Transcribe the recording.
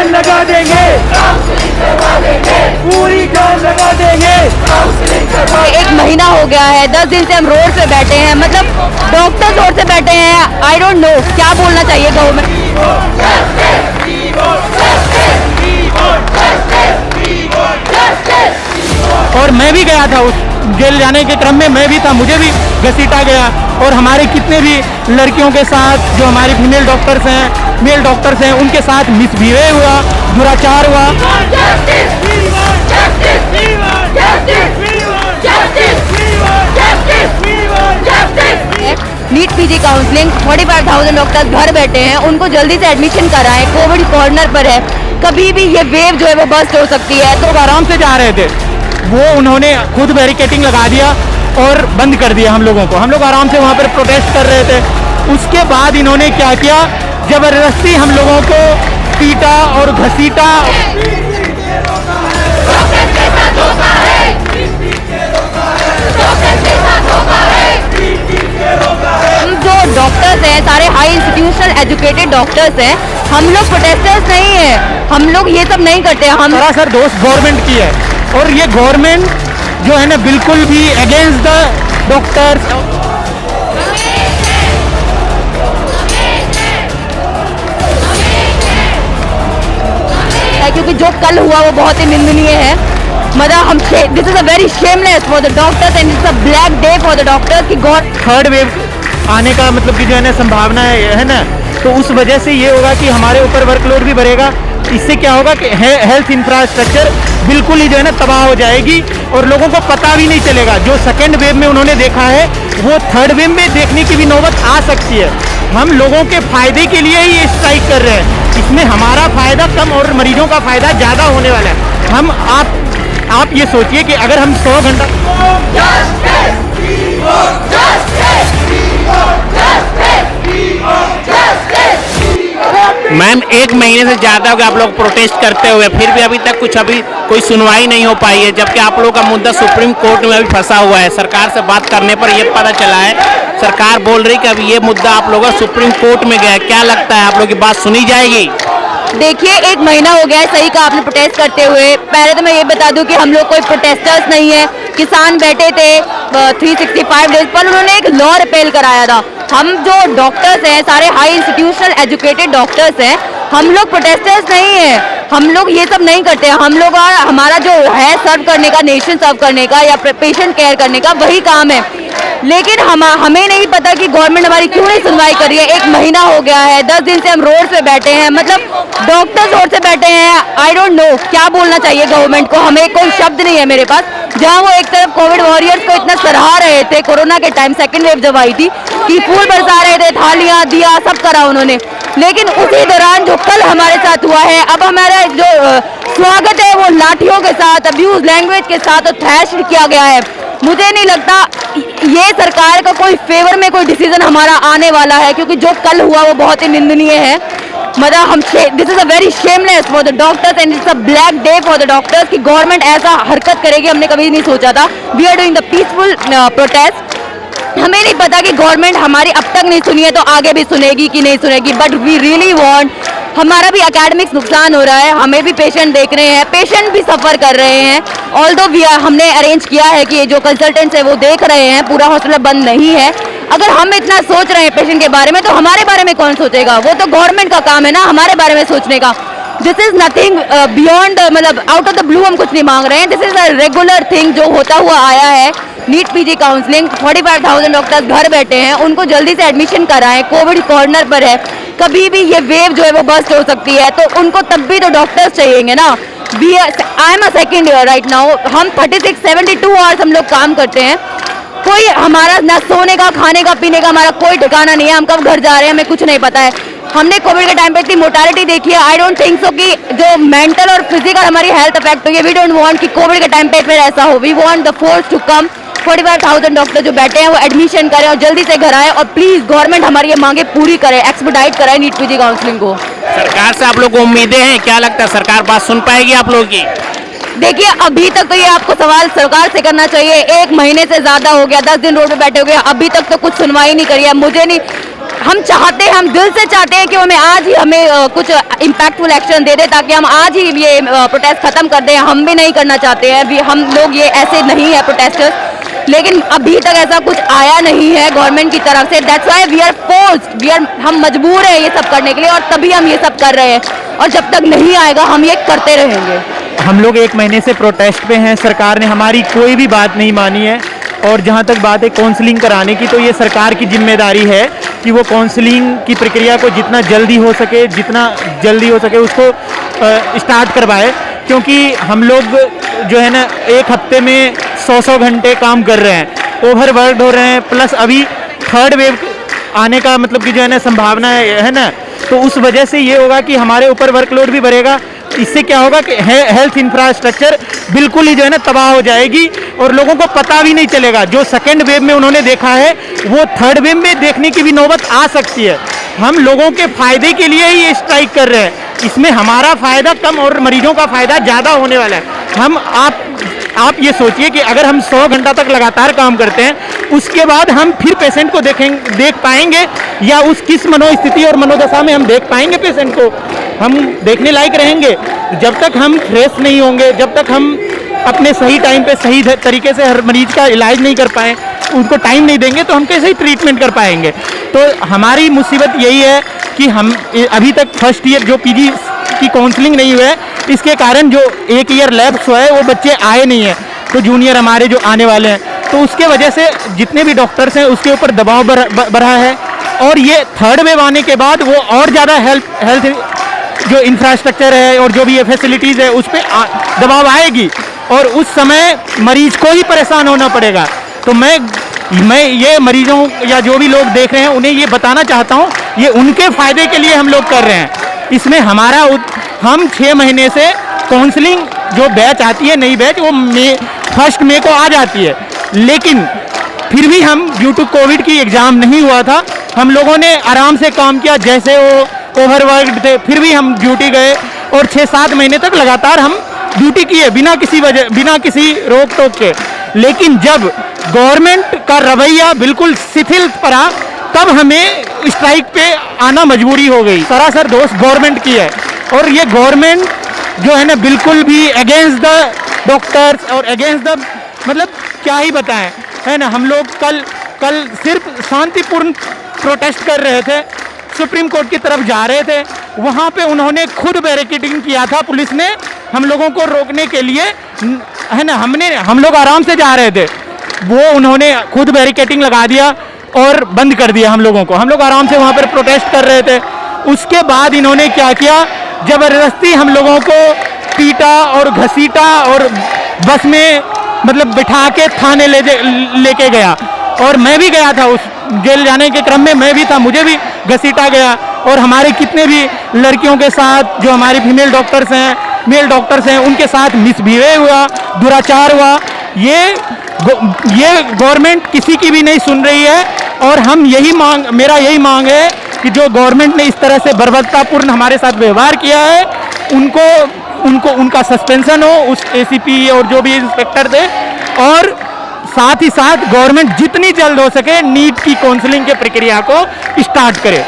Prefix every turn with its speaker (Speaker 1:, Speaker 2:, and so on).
Speaker 1: जान लगा देंगे, पूरी जान लगा देंगे।
Speaker 2: एक महीना हो गया है, 10 दिन से हम रोड पे बैठे हैं, मतलब डॉक्टर रोड से बैठे हैं। आई डोंट नो क्या बोलना चाहिए गवर्नमेंट।
Speaker 3: और मैं भी गया था, उस जेल जाने के क्रम में मैं भी था, मुझे भी घसीटा गया। और हमारे कितने भी लड़कियों के साथ, जो हमारी फीमेल डॉक्टर्स हैं, मेल डॉक्टर्स हैं, उनके साथ मिसबिहेव हुआ, दुराचार हुआ।
Speaker 2: नीट पीजी काउंसलिंग, 45,000 डॉक्टर्स घर बैठे हैं, उनको जल्दी से एडमिशन कराएं। कोविड कॉर्नर पर है, कभी भी ये वेव जो है वो बस्ट हो सकती है।
Speaker 3: तो आराम से जा रहे थे, वो उन्होंने खुद बैरिकेटिंग लगा दिया और बंद कर दिया हम लोगों को। हम लोग आराम से वहाँ पर प्रोटेस्ट कर रहे थे। उसके बाद इन्होंने क्या किया, जबरदस्ती हम लोगों को पीटा और घसीटा।
Speaker 2: जो डॉक्टर्स हैं सारे हाई इंस्टीट्यूशनल एजुकेटेड डॉक्टर्स हैं, हम लोग प्रोटेस्टर्स नहीं हैं, हम लोग ये सब नहीं करते। हम
Speaker 3: सर दोस्त गवर्नमेंट की है, और ये गवर्नमेंट जो है ना बिल्कुल भी अगेंस्ट द डॉक्टर्स।
Speaker 2: क्योंकि जो कल हुआ वो बहुत ही निंदनीय है। मतलब हम this is a very shameless for the doctors and it's a black day for the doctors कि गॉड
Speaker 3: थर्ड वेव आने का मतलब कि जो है ना संभावना है ना, तो उस वजह से ये होगा कि हमारे ऊपर वर्कलोड भी बढ़ेगा। इससे क्या होगा कि हेल्थ इंफ्रास्ट्रक्चर बिल्कुल ही जो है ना तबाह हो जाएगी और लोगों को पता भी नहीं चलेगा। जो सेकेंड वेव में उन्होंने देखा है वो थर्ड वेव में देखने की भी नौबत आ सकती है। हम लोगों के फायदे के लिए ही ये स्ट्राइक कर रहे हैं, इसमें हमारा फायदा कम और मरीजों का फायदा ज़्यादा होने वाला है। हम आप ये सोचिए कि अगर हम 100 घंटा
Speaker 4: मैम, 1 महीने से ज़्यादा हो गया आप लोग प्रोटेस्ट करते हुए, फिर भी अभी तक कोई सुनवाई नहीं हो पाई है, जबकि आप लोगों का मुद्दा सुप्रीम कोर्ट में अभी फंसा हुआ है। सरकार से बात करने पर यह पता चला है, सरकार बोल रही कि अभी ये मुद्दा आप लोगों का सुप्रीम कोर्ट में गया है। क्या लगता है आप लोगों की बात सुनी जाएगी?
Speaker 2: देखिए, 1 महीना हो गया है, सही कहा आपने, प्रोटेस्ट करते हुए। पहले तो मैं ये बता दूं कि हम लोग कोई प्रोटेस्टर्स नहीं है। किसान बैठे थे 365 डेज पर, उन्होंने एक लॉ रिपेल कराया था। हम जो डॉक्टर्स हैं सारे हाई इंस्टीट्यूशनल एजुकेटेड डॉक्टर्स हैं, हम लोग प्रोटेस्टर्स नहीं हैं। हम लोग ये सब नहीं करते। हम लोग हमारा जो है सर्व करने का, नेशन सर्व करने का या पेशेंट केयर करने का, वही काम है। लेकिन हमें नहीं पता कि गवर्नमेंट हमारी क्यों नहीं सुनवाई कर रही है। 1 महीना हो गया है, 10 दिन से हम रोड पे बैठे हैं, मतलब डॉक्टर्स रोड से बैठे हैं। आई डोंट नो क्या बोलना चाहिए गवर्नमेंट को, हमें कोई शब्द नहीं है मेरे पास। जहां वो एक तरफ कोविड वॉरियर्स को इतना सराहा रहे थे कोरोना के टाइम, सेकेंड वेव जब आई थी, कि फूल बरसा रहे थे, थालियां दिया सब करा उन्होंने, लेकिन उसी दौरान जो कल हमारे साथ हुआ है, अब हमारा जो स्वागत है वो लाठियों के साथ, अब्यूज लैंग्वेज के साथ थ्रैश किया गया है। मुझे नहीं लगता ये सरकार का कोई फेवर में कोई डिसीजन हमारा आने वाला है, क्योंकि जो कल हुआ वो बहुत ही निंदनीय है। मतलब हम this is a very shameless for the doctors and it's a black day for the doctors कि गवर्नमेंट ऐसा हरकत करेगी, हमने कभी नहीं सोचा था। We are doing the peaceful protest. हमें नहीं पता कि गवर्नमेंट हमारी अब तक नहीं सुनी है तो आगे भी सुनेगी कि नहीं सुनेगी, बट वी रियली वांट। हमारा भी एकेडमिक्स नुकसान हो रहा है, हमें भी पेशेंट देख रहे हैं, पेशेंट भी सफ़र कर रहे हैं। ऑल्दो हमने अरेंज किया है कि जो कंसल्टेंट्स है वो देख रहे हैं, पूरा हॉस्पिटल बंद नहीं है। अगर हम इतना सोच रहे हैं पेशेंट के बारे में, तो हमारे बारे में कौन सोचेगा? वो तो गवर्नमेंट का काम है ना हमारे बारे में सोचने का। दिस इज नथिंग बियॉन्ड, मतलब आउट ऑफ द ब्लू हम कुछ नहीं मांग रहे हैं। This is a regular thing जो होता हुआ आया है। नीट पीजी काउंसलिंग, 45,000 डॉक्टर्स घर बैठे हैं, उनको जल्दी से एडमिशन कराएं। कोविड कॉर्नर पर है, कभी भी ये वेव जो है वो बस्ट हो सकती है, तो उनको तब भी तो डॉक्टर्स चाहिएंगे ना। I am a second year right now, हम 36-72 आवर्स हम लोग काम करते हैं। कोई हमारा ना सोने का, खाने का, पीने का हमारा कोई ठिकाना नहीं है। हम कब घर जा रहे हैं हमें कुछ नहीं पता है। हमने कोविड के टाइम पे इतनी मोर्टालिटी देखी है। आई डोंट थिंक सो कि जो मेंटल और फिजिकल हमारी हेल्थ अफेक्ट हुई है, वी डोंट वांट कि कोविड के टाइम पे फिर ऐसा हो। We want the force to come. 45,000 doctor जो बैठे हैं वो एडमिशन करें और जल्दी से घर आए, और प्लीज गवर्नमेंट हमारी ये मांगे पूरी करे, एक्सपेडाइट कराए नीट पीजी काउंसलिंग को।
Speaker 4: सरकार से आप लोग को उम्मीदें हैं? क्या लगता है सरकार बात सुन पाएगी आप लोगों की?
Speaker 2: देखिए, अभी तक तो ये आपको सवाल सरकार से करना चाहिए। 1 महीने से ज्यादा हो गया, 10 दिन रोड पे बैठे हो गए, अभी तक तो कुछ सुनवाई नहीं करी है। मुझे नहीं, हम चाहते हैं, हम दिल से चाहते हैं कि हमें आज ही हमें कुछ इम्पैक्टफुल एक्शन दे दे ताकि हम आज ही ये प्रोटेस्ट खत्म कर दें। हम भी नहीं करना चाहते हैं, हम लोग ये ऐसे नहीं है प्रोटेस्टर्स, लेकिन अभी तक ऐसा कुछ आया नहीं है गवर्नमेंट की तरफ से। That's why we are forced, हम मजबूर हैं ये सब करने के लिए, और तभी हम ये सब कर रहे हैं, और जब तक नहीं आएगा हम ये करते रहेंगे।
Speaker 3: हम लोग 1 महीने से प्रोटेस्ट पे हैं, सरकार ने हमारी कोई भी बात नहीं मानी है। और जहाँ तक बात है काउंसलिंग कराने की, तो ये सरकार की जिम्मेदारी है कि वो काउंसलिंग की प्रक्रिया को जितना जल्दी हो सके उसको स्टार्ट करवाए, क्योंकि हम लोग जो है ना 1 हफ्ते में 100 घंटे काम कर रहे हैं, ओवरवर्क हो रहे हैं, प्लस अभी 3rd वेव आने का मतलब कि जो है ना संभावना है ना, तो उस वजह से ये होगा कि हमारे ऊपर वर्कलोड भी बढ़ेगा। इससे क्या होगा कि हेल्थ इंफ्रास्ट्रक्चर बिल्कुल ही जो है ना तबाह हो जाएगी, और लोगों को पता भी नहीं चलेगा। जो 2nd वेव में उन्होंने देखा है वो 3rd वेव में देखने की भी नौबत आ सकती है। हम लोगों के फायदे के लिए ही ये स्ट्राइक कर रहे हैं, इसमें हमारा फायदा कम और मरीजों का फायदा ज़्यादा होने वाला है। आप ये सोचिए कि अगर हम 100 घंटा तक लगातार काम करते हैं, उसके बाद हम फिर पेशेंट को देख पाएंगे, या उस किस मनोस्थिति और मनोदशा में हम देख पाएंगे पेशेंट को? हम देखने लायक रहेंगे? जब तक हम फ्रेश नहीं होंगे, जब तक हम अपने सही टाइम पे सही तरीके से हर मरीज का इलाज नहीं कर पाए, उनको टाइम नहीं देंगे, तो हम कैसे ही ट्रीटमेंट कर पाएंगे? तो हमारी मुसीबत यही है कि हम अभी तक फर्स्ट ईयर जो पीजी की काउंसलिंग नहीं हुआ है, इसके कारण जो 1 ईयर लैप्स हुआ है वो बच्चे आए नहीं हैं, तो जूनियर हमारे जो आने वाले हैं, तो उसके वजह से जितने भी डॉक्टर्स हैं उसके ऊपर दबाव बढ़ा है। और ये 3rd वेव आने के बाद वो और ज़्यादा हेल्थ जो इंफ्रास्ट्रक्चर है और जो भी ये फैसिलिटीज़ है उस पर दबाव आएगी, और उस समय मरीज को ही परेशान होना पड़ेगा। तो मैं ये मरीजों या जो भी लोग देख रहे हैं उन्हें ये बताना चाहता हूँ, ये उनके फ़ायदे के लिए हम लोग कर रहे हैं। इसमें हम 6 महीने से काउंसलिंग जो बैच आती है, नई बैच, वो 1 मई को आ जाती है, लेकिन फिर भी हम ड्यू टू कोविड की एग्ज़ाम नहीं हुआ था, हम लोगों ने आराम से काम किया, जैसे वो ओवरवर्क्ड थे, फिर भी हम ड्यूटी गए, और 6-7 महीने तक लगातार हम ड्यूटी किए बिना किसी रोक टोक के। लेकिन जब गवर्नमेंट का रवैया बिल्कुल शिथिल पड़ा, तब हमें स्ट्राइक पे आना मजबूरी हो गई। सरासर दोष गवर्नमेंट की है, और ये गवर्नमेंट जो है ना बिल्कुल भी अगेंस्ट द डॉक्टर्स और अगेंस्ट द मतलब क्या ही बताएं, है ना। हम लोग कल सिर्फ शांतिपूर्ण प्रोटेस्ट कर रहे थे, सुप्रीम कोर्ट की तरफ जा रहे थे, वहाँ पे उन्होंने खुद बैरिकेडिंग किया था, पुलिस ने हम लोगों को रोकने के लिए, है ना। हम लोग आराम से जा रहे थे, वो उन्होंने खुद बैरिकेडिंग लगा दिया और बंद कर दिया हम लोगों को। हम लोग आराम से वहाँ पर प्रोटेस्ट कर रहे थे। उसके बाद इन्होंने क्या किया, ज़बरदस्ती हम लोगों को पीटा और घसीटा, और बस में मतलब बिठा के थाने लेके गया, और मैं भी गया था, उस जेल जाने के क्रम में मैं भी था, मुझे भी घसीटा गया। और हमारे कितने भी लड़कियों के साथ जो हमारी फीमेल डॉक्टर्स हैं, मेल डॉक्टर्स हैं, उनके साथ मिसबिहेव हुआ, दुराचार हुआ। ये गवर्नमेंट किसी की भी नहीं सुन रही है, और मेरा यही मांग है कि जो गवर्नमेंट ने इस तरह से बर्बरतापूर्ण हमारे साथ व्यवहार किया है, उनका सस्पेंशन हो, उस एसीपी और जो भी इंस्पेक्टर थे, और साथ ही साथ गवर्नमेंट जितनी जल्द हो सके नीट की काउंसलिंग के प्रक्रिया को स्टार्ट करे।